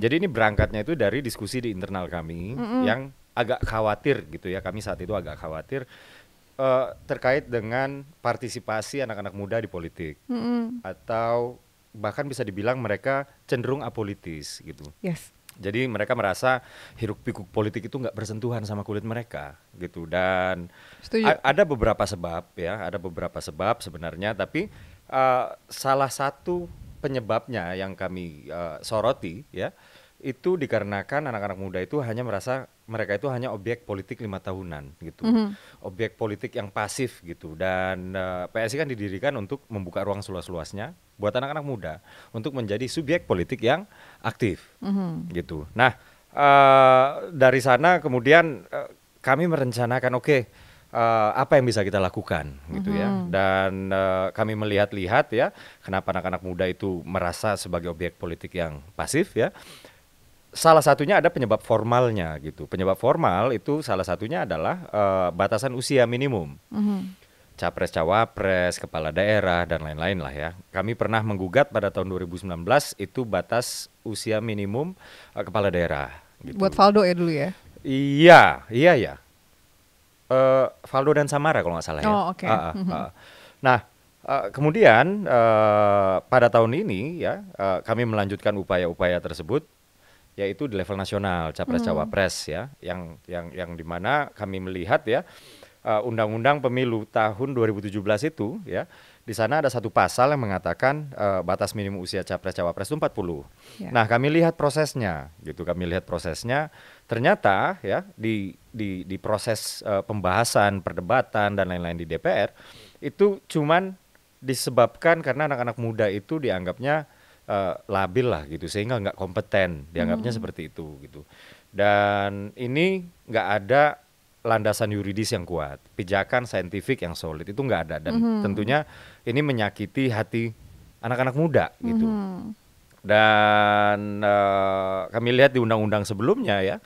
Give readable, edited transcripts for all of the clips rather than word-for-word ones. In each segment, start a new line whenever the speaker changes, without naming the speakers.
Jadi ini berangkatnya itu dari diskusi di internal kami yang agak khawatir gitu ya. Kami saat itu agak khawatir terkait dengan partisipasi anak-anak muda di politik atau bahkan bisa dibilang mereka cenderung apolitis gitu.
Yes.
Jadi mereka merasa hiruk pikuk politik itu nggak bersentuhan sama kulit mereka gitu. Dan
Setuju.
ada beberapa sebab ya, ada beberapa sebab sebenarnya. Tapi salah satu penyebabnya yang kami soroti ya, itu dikarenakan anak-anak muda itu hanya merasa mereka itu hanya objek politik 5 tahunan gitu, objek politik yang pasif gitu. Dan PSI kan didirikan untuk membuka ruang seluas-luasnya buat anak-anak muda untuk menjadi subjek politik yang aktif gitu. Nah dari sana kemudian kami merencanakan apa yang bisa kita lakukan gitu ya. Dan kami melihat-lihat ya kenapa anak-anak muda itu merasa sebagai objek politik yang pasif ya. Salah satunya ada penyebab formalnya gitu. Penyebab formal itu salah satunya adalah batasan usia minimum. Capres, cawapres, kepala daerah dan lain-lain lah ya. Kami pernah menggugat pada tahun 2019 itu batas usia minimum kepala daerah gitu.
Buat Valdo ya dulu ya.
Iya ya. Valdo dan Samara kalau nggak salah ya.
Oh, oke.
Nah, kemudian pada tahun ini ya kami melanjutkan upaya-upaya tersebut, yaitu di level nasional capres cawapres ya, yang dimana kami melihat ya undang-undang pemilu tahun 2017 itu ya, di sana ada satu pasal yang mengatakan batas minimum usia capres cawapres itu 40.
Ya.
Nah, kami lihat prosesnya gitu, ternyata ya di proses pembahasan, perdebatan dan lain-lain di DPR itu cuman disebabkan karena anak-anak muda itu dianggapnya labil lah gitu, sehingga nggak kompeten, dianggapnya seperti itu gitu. Dan ini nggak ada landasan yuridis yang kuat, pijakan saintifik yang solid itu nggak ada. Dan tentunya ini menyakiti hati anak-anak muda gitu. Dan kami lihat di undang-undang sebelumnya ya,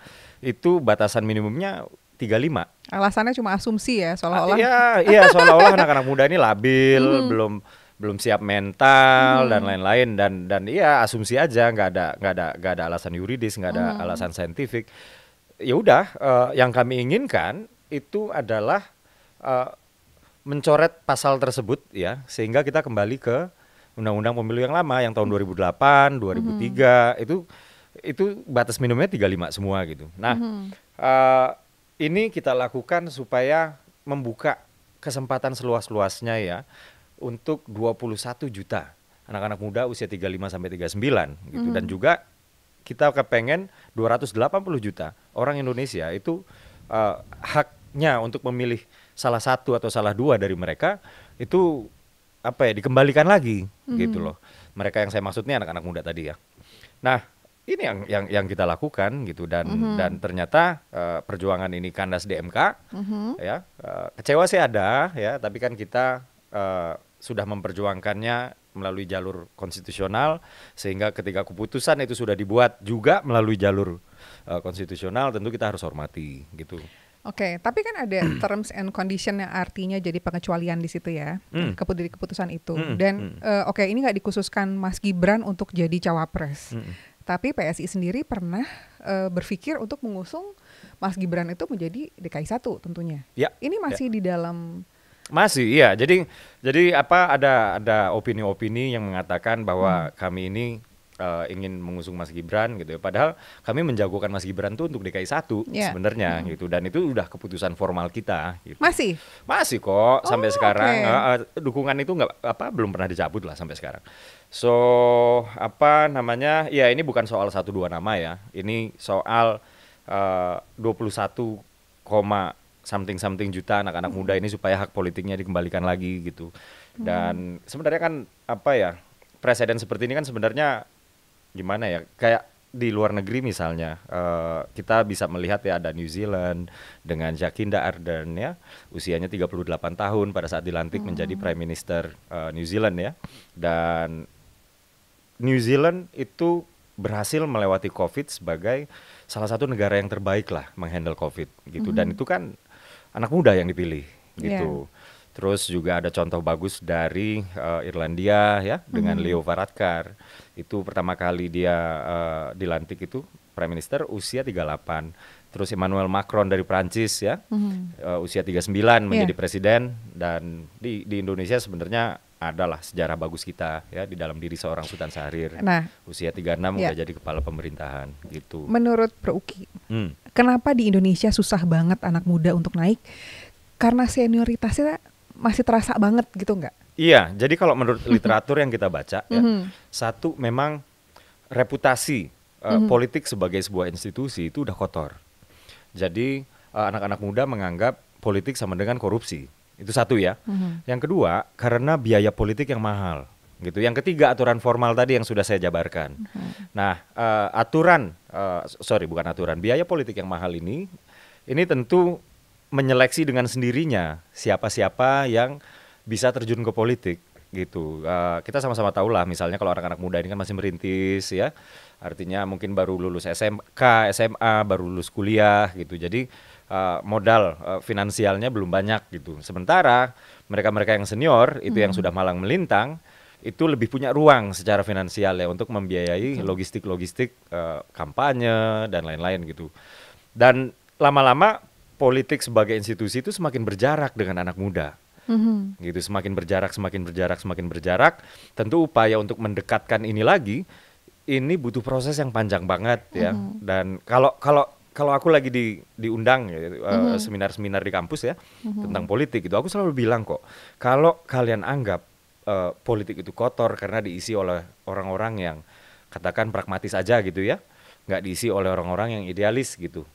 itu batasan minimumnya 35.
Alasannya cuma asumsi ya, seolah-olah.
Iya, seolah-olah anak-anak muda ini labil, belum siap mental dan lain-lain, dan iya asumsi aja, nggak ada alasan yuridis, nggak ada alasan saintifik. Ya udah, yang kami inginkan itu adalah mencoret pasal tersebut ya, sehingga kita kembali ke undang-undang pemilu yang lama yang tahun 2008, 2003 itu batas minimumnya 35 semua gitu. Nah, ini kita lakukan supaya membuka kesempatan seluas-luasnya ya untuk 21 juta anak-anak muda usia 35 sampai 39 gitu. Dan juga kita kepengen 280 juta orang Indonesia itu haknya untuk memilih salah satu atau salah dua dari mereka itu dikembalikan lagi gitu loh. Mereka yang saya maksud ini anak-anak muda tadi ya. Nah, ini yang kita lakukan gitu, dan ternyata perjuangan ini kandas di MK ya. Kecewa sih ada ya, tapi kan kita sudah memperjuangkannya melalui jalur konstitusional, sehingga ketika keputusan itu sudah dibuat juga melalui jalur konstitusional, tentu kita harus hormati gitu.
Oke, tapi kan ada terms and condition yang artinya jadi pengecualian di situ ya, dari keputusan itu. Dan ini nggak dikhususkan Mas Gibran untuk jadi cawapres. Tapi PSI sendiri pernah berpikir untuk mengusung Mas Gibran itu menjadi DKI 1 tentunya.
Ya,
ini masih di dalam...
Masih, iya. Jadi ada opini-opini yang mengatakan bahwa kami ini ingin mengusung Mas Gibran gitu ya. Padahal kami menjagokan Mas Gibran tuh untuk DKI 1 sebenarnya gitu. Dan itu udah keputusan formal kita gitu. Masih kok sampai sekarang. Dukungan itu belum pernah dicabut lah sampai sekarang. So, ya ini bukan soal 1-2 nama ya. Ini soal 21, something juta anak-anak muda ini supaya hak politiknya dikembalikan lagi gitu. Dan sebenarnya kan presiden seperti ini kan sebenarnya gimana ya, kayak di luar negeri misalnya kita bisa melihat ya, ada New Zealand dengan Jacinda Ardern ya, usianya 38 tahun pada saat dilantik menjadi Prime Minister New Zealand ya. Dan New Zealand itu berhasil melewati COVID sebagai salah satu negara yang terbaik lah menghandle COVID gitu. Dan itu kan anak muda yang dipilih gitu. Terus juga ada contoh bagus dari Irlandia ya dengan Leo Varadkar. Itu pertama kali dia dilantik itu Prime Minister usia 38. Terus Emmanuel Macron dari Prancis ya usia 39 menjadi presiden. Dan di Indonesia sebenarnya adalah sejarah bagus kita ya di dalam diri seorang Sultan Syahrir.
Nah,
usia 36 udah jadi kepala pemerintahan gitu.
Menurut Bro Uki, kenapa di Indonesia susah banget anak muda untuk naik? Karena senioritasnya masih terasa banget gitu nggak?
Iya, jadi kalau menurut literatur yang kita baca ya, satu memang reputasi politik sebagai sebuah institusi itu udah kotor. Jadi anak-anak muda menganggap politik sama dengan korupsi. Itu satu ya. Yang kedua, karena biaya politik yang mahal gitu. Yang ketiga, aturan formal tadi yang sudah saya jabarkan. Nah, biaya politik yang mahal ini tentu menyeleksi dengan sendirinya siapa-siapa yang bisa terjun ke politik gitu. Kita sama-sama tahu lah, misalnya kalau anak-anak muda ini kan masih merintis ya, artinya mungkin baru lulus SMK, SMA, baru lulus kuliah gitu. Jadi modal finansialnya belum banyak gitu. Sementara mereka-mereka yang senior itu yang sudah malang melintang itu lebih punya ruang secara finansial ya untuk membiayai logistik-logistik kampanye dan lain-lain gitu. Dan lama-lama politik sebagai institusi itu semakin berjarak dengan anak muda, gitu. Semakin berjarak. Tentu upaya untuk mendekatkan ini lagi, ini butuh proses yang panjang banget ya. Dan kalau aku lagi diundang ya, seminar-seminar di kampus ya tentang politik itu, aku selalu bilang kok, kalau kalian anggap politik itu kotor karena diisi oleh orang-orang yang katakan pragmatis aja gitu ya, nggak diisi oleh orang-orang yang idealis gitu.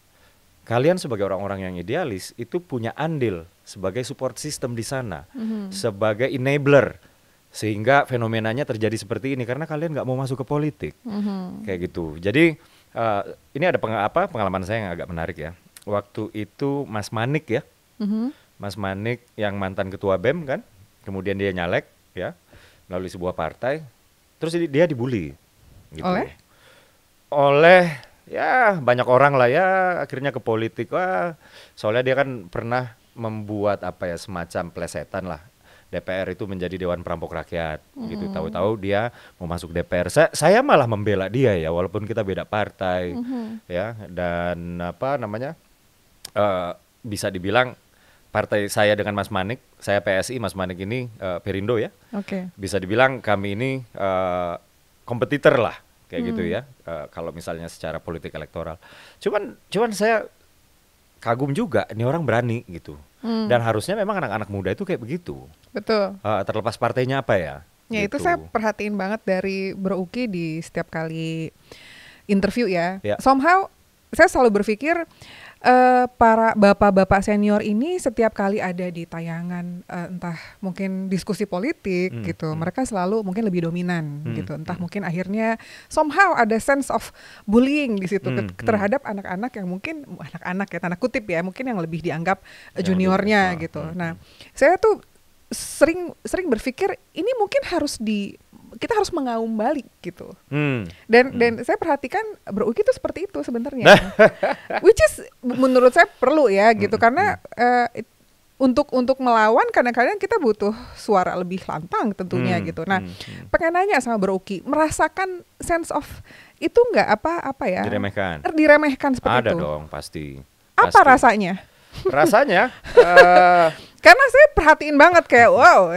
Kalian sebagai orang-orang yang idealis itu punya andil sebagai support system di sana, sebagai enabler sehingga fenomenanya terjadi seperti ini karena kalian nggak mau masuk ke politik, kayak gitu. Jadi ini ada pengalaman saya yang agak menarik ya. Waktu itu Mas Manik ya, Mas Manik yang mantan ketua BEM kan, kemudian dia nyalek ya melalui sebuah partai, terus dia dibully, gitu. Oleh ya banyak orang lah ya akhirnya ke politik. Wah, soalnya dia kan pernah membuat semacam plesetan lah. DPR itu menjadi Dewan Perampok Rakyat gitu. Tahu-tahu dia mau masuk DPR. Saya malah membela dia ya walaupun kita beda partai ya. Dan bisa dibilang partai saya dengan Mas Manik, saya PSI, Mas Manik ini Perindo ya. Bisa dibilang kami ini kompetitor lah. Kayak gitu ya, kalau misalnya secara politik elektoral. Cuman saya kagum juga, ini orang berani gitu. Dan harusnya memang anak-anak muda itu kayak begitu.
Betul.
Terlepas partainya apa ya.
Ya
gitu.
Itu saya perhatiin banget dari Bro Uki di setiap kali interview ya. Somehow saya selalu berpikir para bapak-bapak senior ini setiap kali ada di tayangan entah mungkin diskusi politik gitu, mereka selalu mungkin lebih dominan gitu, entah mungkin akhirnya somehow ada sense of bullying di situ terhadap anak-anak yang mungkin anak-anak ya tanda kutip ya mungkin yang lebih dianggap juniornya gitu. Nah, saya tuh sering berpikir ini mungkin kita harus mengaum balik gitu. Dan saya perhatikan Bro Uki itu seperti itu sebenarnya. Which is menurut saya perlu ya gitu karena untuk melawan kadang-kadang kita butuh suara lebih lantang tentunya gitu. Nah, pengen nanya sama Bro Uki, merasakan sense of itu nggak apa ya? Diremehkan seperti
itu. Ada dong pasti.
Apa rasanya?
Rasanya
karena saya perhatiin banget kayak wow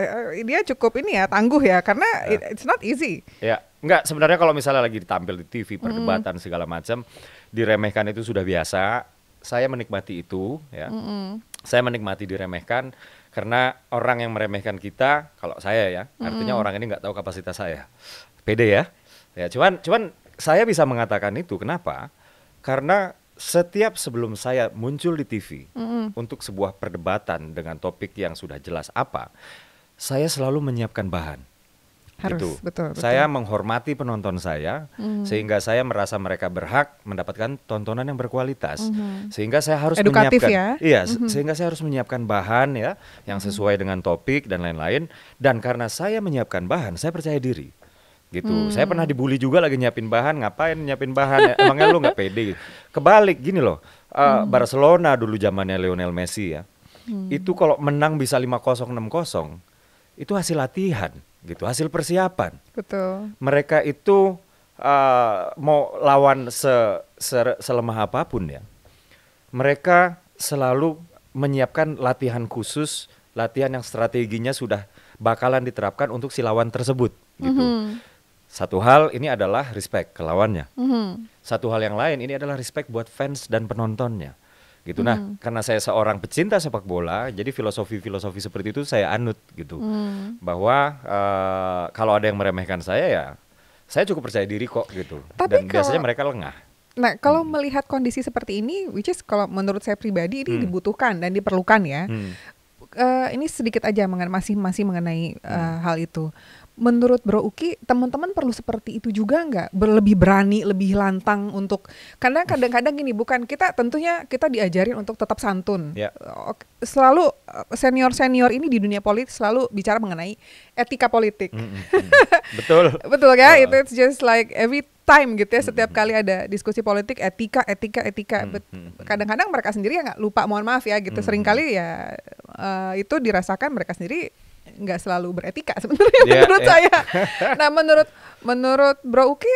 dia cukup ini ya tangguh ya karena it's not easy.
Ya, enggak sebenarnya kalau misalnya lagi ditampil di TV perdebatan segala macam diremehkan itu sudah biasa. Saya menikmati itu ya. Saya menikmati diremehkan karena orang yang meremehkan kita kalau saya ya artinya orang ini nggak tahu kapasitas saya. Pede ya. Ya cuman saya bisa mengatakan itu kenapa? Karena setiap sebelum saya muncul di TV untuk sebuah perdebatan dengan topik yang sudah jelas saya selalu menyiapkan bahan.
Harus, betul.
Saya menghormati penonton saya, sehingga saya merasa mereka berhak mendapatkan tontonan yang berkualitas. Sehingga saya harus
edukatif
menyiapkan,
ya?
Sehingga saya harus menyiapkan bahan ya, yang sesuai dengan topik dan lain-lain. Dan karena saya menyiapkan bahan, saya percaya diri. Gitu. Saya pernah dibully juga lagi nyiapin bahan, ngapain nyiapin bahan? Emangnya lu nggak pede? Kebalik gini loh, Barcelona dulu zamannya Lionel Messi ya. itu kalau menang bisa 5-0, 6-0, itu hasil latihan gitu, hasil persiapan.
Betul.
Mereka itu mau lawan selemah apapun ya, mereka selalu menyiapkan latihan khusus, latihan yang strateginya sudah bakalan diterapkan untuk si lawan tersebut gitu. Satu hal ini adalah respect ke lawannya. Satu hal yang lain ini adalah respect buat fans dan penontonnya gitu. Nah, karena saya seorang pecinta sepak bola, jadi filosofi seperti itu saya anut gitu. Bahwa kalau ada yang meremehkan saya, ya saya cukup percaya diri kok gitu.
Tapi
dan biasanya mereka lengah.
Nah, kalau melihat kondisi seperti ini, which is kalau menurut saya pribadi ini dibutuhkan dan diperlukan ya. Ini sedikit aja masih mengenai hal itu. Menurut Bro Uki, teman-teman perlu seperti itu juga nggak? Lebih berani, lebih lantang untuk, karena kadang-kadang gini, bukan kita, tentunya kita diajarin untuk tetap santun.
Yeah.
Selalu senior-senior ini di dunia politik selalu bicara mengenai etika politik.
Betul.
Betul ya, it's just like every time gitu ya, setiap kali ada diskusi politik, etika. Kadang-kadang mereka sendiri ya nggak lupa, mohon maaf ya gitu. Seringkali ya itu dirasakan mereka sendiri nggak selalu beretika sebenarnya menurut saya. Nah, menurut Bro Uki,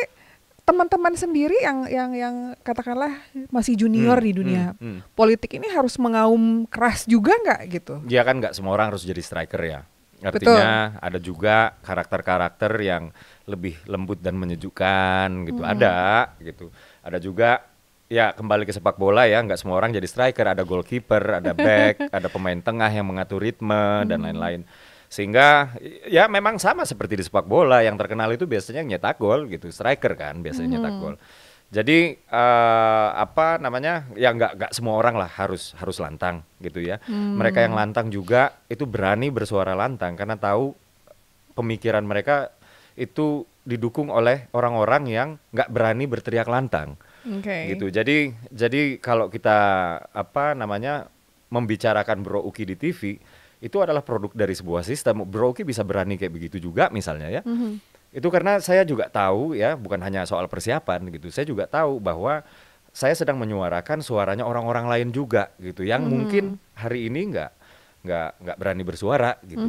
teman-teman sendiri yang katakanlah masih junior di dunia politik ini harus mengaum keras juga nggak gitu?
Ya kan nggak semua orang harus jadi striker ya. Artinya ada juga karakter-karakter yang lebih lembut dan menyejukkan gitu. Ada gitu. Ada juga ya kembali ke sepak bola ya, nggak semua orang jadi striker. Ada goalkeeper, ada back, ada pemain tengah yang mengatur ritme dan lain-lain. Sehingga ya memang sama seperti di sepak bola, yang terkenal itu biasanya nyetak gol gitu, striker kan biasanya nyetak gol. Jadi ya nggak semua orang lah harus lantang gitu ya. Mereka yang lantang juga itu berani bersuara lantang karena tahu pemikiran mereka itu didukung oleh orang-orang yang nggak berani berteriak lantang. Gitu. Jadi kalau kita membicarakan Bro Uki di TV, itu adalah produk dari sebuah sistem. Bro Uki bisa berani kayak begitu juga misalnya ya. Itu karena saya juga tahu ya, bukan hanya soal persiapan gitu. Saya juga tahu bahwa saya sedang menyuarakan suaranya orang-orang lain juga gitu, yang mungkin hari ini nggak berani bersuara gitu.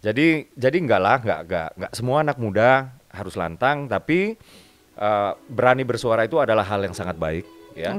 Jadi nggak semua anak muda harus lantang, tapi berani bersuara itu adalah hal yang sangat baik ya.